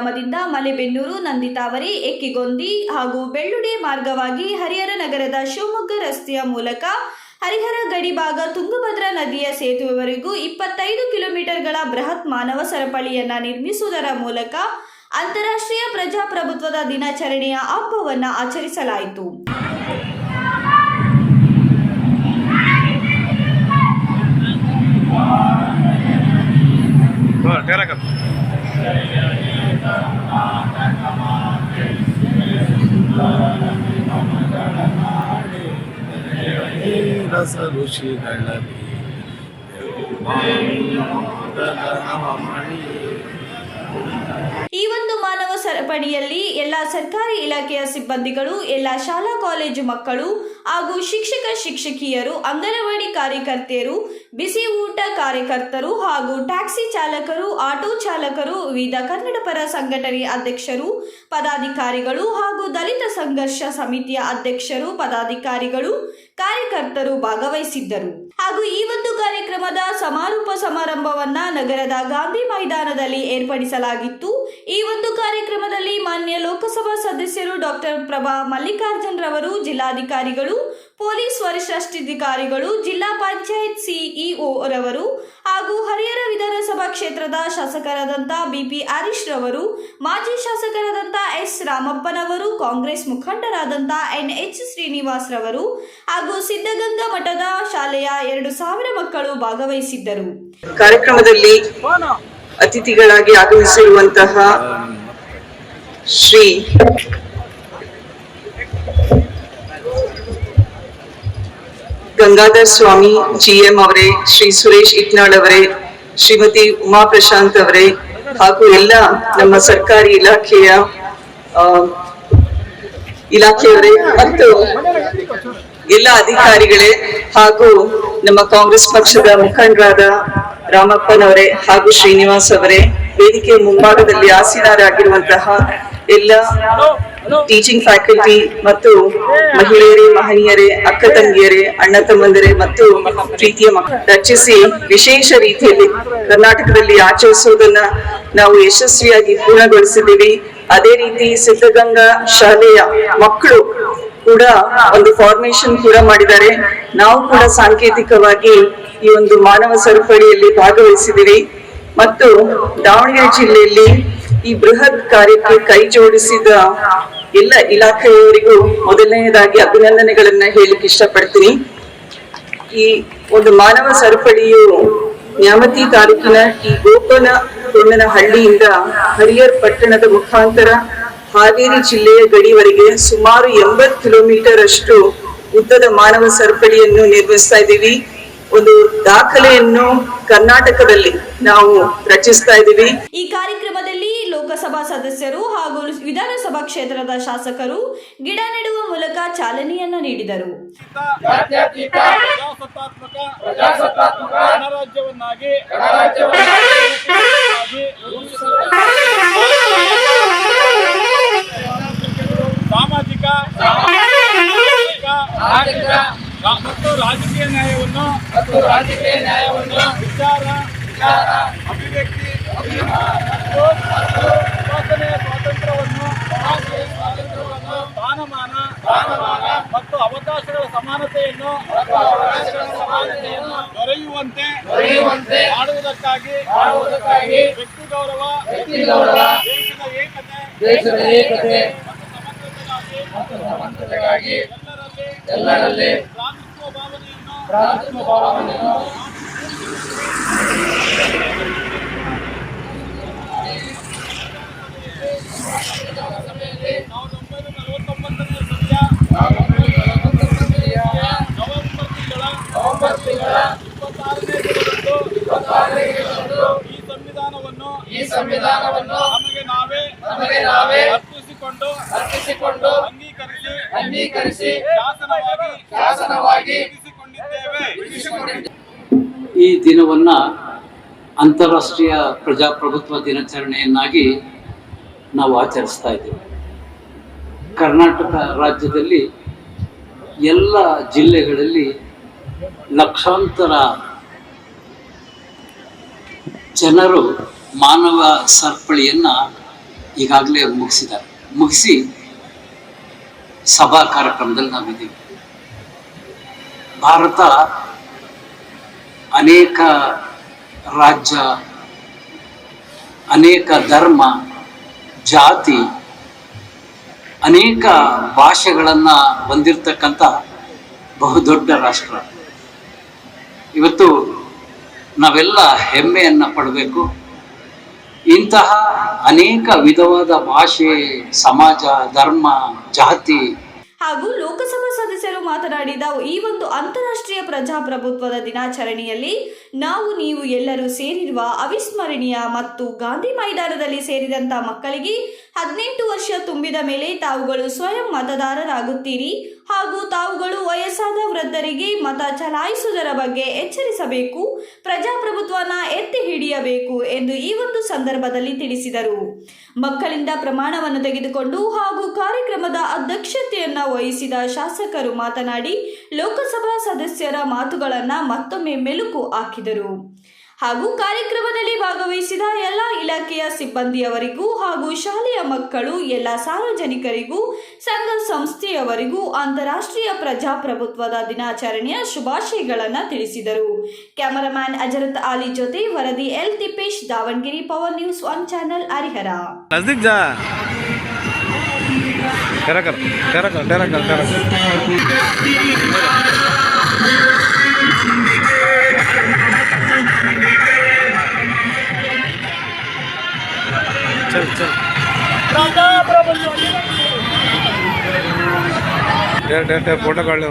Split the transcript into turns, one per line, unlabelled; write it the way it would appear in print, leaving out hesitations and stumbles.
ಗ್ರಾಮದಿಂದ ಮಲೆಬೆನ್ನೂರು, ನಂದಿತಾವರಿ, ಎಕ್ಕಿಗೊಂದಿ ಹಾಗೂ ಬೆಳ್ಳುಡೆ ಮಾರ್ಗವಾಗಿ ಹರಿಹರ ನಗರದ ಶಿವಮೊಗ್ಗ ರಸ್ತೆಯ ಮೂಲಕ ಹರಿಹರ ಗಡಿಭಾಗ ತುಂಗಭದ್ರಾ ನದಿಯ ಸೇತುವೆವರೆಗೂ 25 ಕಿಲೋಮೀಟರ್ಗಳ ಬೃಹತ್ ಮಾನವ ಸರಪಳಿಯನ್ನು ನಿರ್ಮಿಸುವುದರ ಮೂಲಕ ಅಂತಾರಾಷ್ಟ್ರೀಯ ಪ್ರಜಾಪ್ರಭುತ್ವದ ದಿನಾಚರಣೆಯ ಹಬ್ಬವನ್ನು ಆಚರಿಸಲಾಯಿತು. ಈ ಒಂದು ಮಾನವ ಸರಪಳಿಯಲ್ಲಿ ಎಲ್ಲ ಸರ್ಕಾರಿ ಇಲಾಖೆಯ ಸಿಬ್ಬಂದಿಗಳು, ಎಲ್ಲ ಶಾಲಾ ಕಾಲೇಜು ಮಕ್ಕಳು ಹಾಗೂ ಶಿಕ್ಷಕಿಯರು, ಅಂಗನವಾಡಿ ಕಾರ್ಯಕರ್ತೆಯರು, ಬಿಸಿ ಊಟ ಕಾರ್ಯಕರ್ತರು ಹಾಗೂ ಟ್ಯಾಕ್ಸಿ ಚಾಲಕರು, ಆಟೋ ಚಾಲಕರು, ವಿವಿಧ ಕನ್ನಡಪರ ಸಂಘಟನೆಯ ಅಧ್ಯಕ್ಷರು, ಪದಾಧಿಕಾರಿಗಳು ಹಾಗೂ ದಲಿತ ಸಂಘರ್ಷ ಸಮಿತಿಯ ಅಧ್ಯಕ್ಷರು, ಪದಾಧಿಕಾರಿಗಳು, ಕಾರ್ಯಕರ್ತರು ಭಾಗವಹಿಸಿದ್ದರು. ಹಾಗೂ ಈ ಒಂದು ಕಾರ್ಯಕ್ರಮದ ಸಮಾರೋಪ ಸಮಾರಂಭವನ್ನ ನಗರದ ಗಾಂಧಿ ಮೈದಾನದಲ್ಲಿ ಏರ್ಪಡಿಸಲಾಗಿತ್ತು. ಈ ಒಂದು ಕಾರ್ಯಕ್ರಮದಲ್ಲಿ ಮಾನ್ಯ ಲೋಕಸಭಾ ಸದಸ್ಯರು ಡಾಕ್ಟರ್ ಪ್ರಭಾ ಮಲ್ಲಿಕಾರ್ಜುನ್ ರವರು, ಜಿಲ್ಲಾಧಿಕಾರಿಗಳು, ಪೊಲೀಸ್ ವರಿಷ್ಠಾಧಿಕಾರಿಗಳು, ಜಿಲ್ಲಾ ಪಂಚಾಯತ್ ಸಿಇಒ ರವರು ಹಾಗೂ ಹರಿಹರ ವಿಧಾನಸಭಾ ಕ್ಷೇತ್ರದ ಶಾಸಕರಾದಂಥ ಬಿಪಿ ಹರೀಶ್ ರವರು, ಮಾಜಿ ಶಾಸಕರಾದಂಥ ಎಸ್ ರಾಮಪ್ಪನವರು, ಕಾಂಗ್ರೆಸ್ ಮುಖಂಡರಾದಂಥ NH ಶ್ರೀನಿವಾಸ್ ರವರು ಹಾಗೂ ಸಿದ್ಧಗಂಗಾ ಮಠದ ಶಾಲೆಯ 2000 ಮಕ್ಕಳು ಭಾಗವಹಿಸಿದ್ದರು.
ಕಾರ್ಯಕ್ರಮದಲ್ಲಿ ಅತಿಥಿಗಳಾಗಿ ಆಗಮಿಸಿರುವಂತಹ ಶ್ರೀ ಗಂಗಾಧರ್ ಸ್ವಾಮಿ GM ಅವರೇ, ಶ್ರೀ ಸುರೇಶ್ ಇಟ್ನಾಳ್ ಅವರೇ, ಶ್ರೀಮತಿ ಉಮಾ ಪ್ರಶಾಂತ್ ಅವರೇ ಹಾಗೂ ಎಲ್ಲ ನಮ್ಮ ಸರ್ಕಾರಿ ಇಲಾಖೆಯವರೇ ಮತ್ತು ಎಲ್ಲ ಅಧಿಕಾರಿಗಳೇ ಹಾಗೂ ನಮ್ಮ ಕಾಂಗ್ರೆಸ್ ಪಕ್ಷದ ಮುಖಂಡರಾದ ರಾಮಪ್ಪನವರೇ ಹಾಗೂ ಶ್ರೀನಿವಾಸ್ ಅವರೇ, ವೇದಿಕೆ ಮುಂಭಾಗದಲ್ಲಿ ಆಸೀನರಾಗಿರುವಂತಹ ಎಲ್ಲ ಟೀಚಿಂಗ್ ಫ್ಯಾಕಲ್ಟಿ ಮತ್ತು ಮಹಿಳೆಯರೇ, ಮಹನೀಯರೇ, ಅಕ್ಕ ತಂಗಿಯರೇ, ಅಣ್ಣ ತಮ್ಮಂದಿರೇ ಮತ್ತು ಪ್ರೀತಿಯ ಮಕ್ಕಳು ರಚಿಸಿ ವಿಶೇಷ ರೀತಿಯಲ್ಲಿ ಕರ್ನಾಟಕದಲ್ಲಿ ಆಚರಿಸುವುದನ್ನ ನಾವು ಯಶಸ್ವಿಯಾಗಿ ಪೂರ್ಣಗೊಳಿಸಿದ್ದೀವಿ. ಅದೇ ರೀತಿ ಸಿದ್ಧಗಂಗಾ ಶಾಲೆಯ ಮಕ್ಕಳು ಕೂಡ ಒಂದು ಫಾರ್ಮೇಶನ್ ಕೂಡ ಮಾಡಿದ್ದಾರೆ. ನಾವು ಕೂಡ ಸಾಂಕೇತಿಕವಾಗಿ ಈ ಒಂದು ಮಾನವ ಸರಪಳಿಯಲ್ಲಿ ಭಾಗವಹಿಸಿದ್ದೀವಿ ಮತ್ತು ದಾವಣಗೆರೆ ಜಿಲ್ಲೆಯಲ್ಲಿ ಈ ಬೃಹತ್ ಕಾರ್ಯಕ್ಕೆ ಕೈ ಜೋಡಿಸಿದ ಎಲ್ಲ ಇಲಾಖೆಯವರಿಗೂ ಮೊದಲನೆಯದಾಗಿ ಅಭಿನಂದನೆಗಳನ್ನ ಹೇಳಲಿಕ್ಕೆ ಇಷ್ಟಪಡ್ತೀನಿ. ಈ ಒಂದು ಮಾನವ ಸರಪಳಿಯು ನ್ಯಾಮತಿ ತಾಲೂಕಿನ ಈ ಗೋಪನಹಳ್ಳಿಯಿಂದ ಹರಿಹರ್ ಪಟ್ಟಣದ ಮುಖಾಂತರ ಹಾವೇರಿ ಜಿಲ್ಲೆಯ ಗಡಿವರೆಗೆ ಸುಮಾರು 80 ಕಿಲೋಮೀಟರ್ ಅಷ್ಟು ಉದ್ದದ ಮಾನವ ಸರಪಳಿಯನ್ನು ನಿರ್ಮಿಸ್ತಾ ಇದ್ದೀವಿ. ಒಂದು ದಾಖಲೆಯನ್ನು ಕರ್ನಾಟಕದಲ್ಲಿ ನಾವು ರಚಿಸ್ತಾ ಇದ್ದೀವಿ.
ಈ ಕಾರ್ಯಕ್ರಮದಲ್ಲಿ ಲೋಕಸಭಾ ಸದಸ್ಯರು ಹಾಗೂ ವಿಧಾನಸಭಾ ಕ್ಷೇತ್ರದ ಶಾಸಕರು ಗಿಡ ನೆಡುವ ಮೂಲಕ ಚಾಲನೆಯನ್ನ ನೀಡಿದರು.
ಸಾಮಾಜಿಕ ಮತ್ತು ರಾಜಕೀಯ ನ್ಯಾಯವನ್ನು ವಿಚಾರ ಅಭಿವ್ಯಕ್ತಿ ಸ್ವಾತಂತ್ರ್ಯವನ್ನು ಸ್ಥಾನಮಾನ ಮತ್ತು ಅವಕಾಶಗಳ ಸಮಾನತೆಯನ್ನು ದೊರೆಯುವಂತೆ ಮಾಡುವುದಕ್ಕಾಗಿ ವ್ಯಕ್ತಿ ಗೌರವ, ದೇಶದ ಏಕತೆ ಮತ್ತು ಸಮಗ್ರತೆಗಾಗಿ ಎಲ್ಲರಲ್ಲಿ ಭ್ರಾತೃತ್ವ ಭಾವನೆಯನ್ನು ಈ ಸಂವಿಧಾನವನ್ನು ನಮಗೆ ನಾವೇ ಅರ್ಪಿಸಿಕೊಂಡು ಅಂಗೀಕರಿಸಿ ಶಾಸನವಾಗಿ
ಈ ದಿನವನ್ನ ಅಂತಾರಾಷ್ಟ್ರೀಯ ಪ್ರಜಾಪ್ರಭುತ್ವ ದಿನಾಚರಣೆಯನ್ನಾಗಿ ನಾವು ಆಚರಿಸ್ತಾ ಇದ್ದೇವೆ. ಕರ್ನಾಟಕ ರಾಜ್ಯದಲ್ಲಿ ಎಲ್ಲ ಜಿಲ್ಲೆಗಳಲ್ಲಿ ಲಕ್ಷಾಂತರ ಜನರು ಮಾನವ ಸರಪಳಿಯನ್ನು ಈಗಾಗಲೇ ಮುಗಿಸಿದ್ದಾರೆ. ಮುಗಿಸಿ ಸಭಾ ಕಾರ್ಯಕ್ರಮದಲ್ಲಿ ನಾವಿದ್ದೀವಿ. ಭಾರತ ಅನೇಕ ರಾಜ್ಯ, ಅನೇಕ ಧರ್ಮ, ಜಾತಿ, ಅನೇಕ ಭಾಷೆಗಳನ್ನು ಹೊಂದಿರತಕ್ಕಂಥ ಬಹುದೊಡ್ಡ ರಾಷ್ಟ್ರ. ಇವತ್ತು ನಾವೆಲ್ಲ ಹೆಮ್ಮೆಯನ್ನು ಪಡಬೇಕು. ಇಂತಹ ಅನೇಕ ವಿಧವಾದ ಭಾಷೆ, ಸಮಾಜ, ಧರ್ಮ, ಜಾತಿ
ಹಾಗೂ ಲೋಕಸಭಾ ಸದಸ್ಯರು ಮಾತನಾಡಿದ ಈ ಒಂದು ಅಂತಾರಾಷ್ಟ್ರೀಯ ಪ್ರಜಾಪ್ರಭುತ್ವದ ದಿನಾಚರಣೆಯಲ್ಲಿ ನಾವು ನೀವು ಎಲ್ಲರೂ ಸೇರಿರುವ ಅವಿಸ್ಮರಣೀಯ ಮತ್ತು ಗಾಂಧಿ ಮೈದಾನದಲ್ಲಿ ಸೇರಿದಂಥ ಮಕ್ಕಳಿಗೆ 18 ವರ್ಷ ತುಂಬಿದ ಮೇಲೆ ತಾವುಗಳು ಸ್ವಯಂ ಮತದಾರರಾಗುತ್ತೀರಿ ಹಾಗೂ ತಾವುಗಳು ವಯಸ್ಸಾದ ವೃದ್ಧರಿಗೆ ಮತ ಚಲಾಯಿಸುವುದರ ಬಗ್ಗೆ ಎಚ್ಚರಿಸಬೇಕು, ಪ್ರಜಾಪ್ರಭುತ್ವನ ಎತ್ತಿ ಹಿಡಿಯಬೇಕು ಎಂದು ಈ ಒಂದು ಸಂದರ್ಭದಲ್ಲಿ ತಿಳಿಸಿದರು. ಮಕ್ಕಳಿಂದ ಪ್ರಮಾಣವನ್ನು ತೆಗೆದುಕೊಂಡು ಹಾಗೂ ಕಾರ್ಯಕ್ರಮದ ಅಧ್ಯಕ್ಷತೆಯನ್ನ ವಹಿಸಿದ ಶಾಸಕರು ಮಾತನಾಡಿ ಲೋಕಸಭಾ ಸದಸ್ಯರ ಮಾತುಗಳನ್ನು ಮತ್ತೊಮ್ಮೆ ಮೆಲುಕು ಹಾಕಿದರು. ಹಾಗೂ ಕಾರ್ಯಕ್ರಮದಲ್ಲಿ ಭಾಗವಹಿಸಿದ ಎಲ್ಲ ಇಲಾಖೆಯ ಸಿಬ್ಬಂದಿಯವರಿಗೂ ಹಾಗೂ ಶಾಲೆಯ ಮಕ್ಕಳು, ಎಲ್ಲ ಸಾರ್ವಜನಿಕರಿಗೂ, ಸಂಘ ಸಂಸ್ಥೆಯವರಿಗೂ ಅಂತಾರಾಷ್ಟ್ರೀಯ ಪ್ರಜಾಪ್ರಭುತ್ವದ ದಿನಾಚರಣೆಯ ಶುಭಾಶಯಗಳನ್ನು ತಿಳಿಸಿದರು. ಕ್ಯಾಮರಾಮ್ಯಾನ್ ಅಜರತ್ ಆಲಿ ಜೊತೆ ವರದಿ L Tippesh, Davanagere, power news 1 channel, Harihar.
नजदीक जा करा कर करा कर करा कर करा चल चल डेर फोटो काढ ले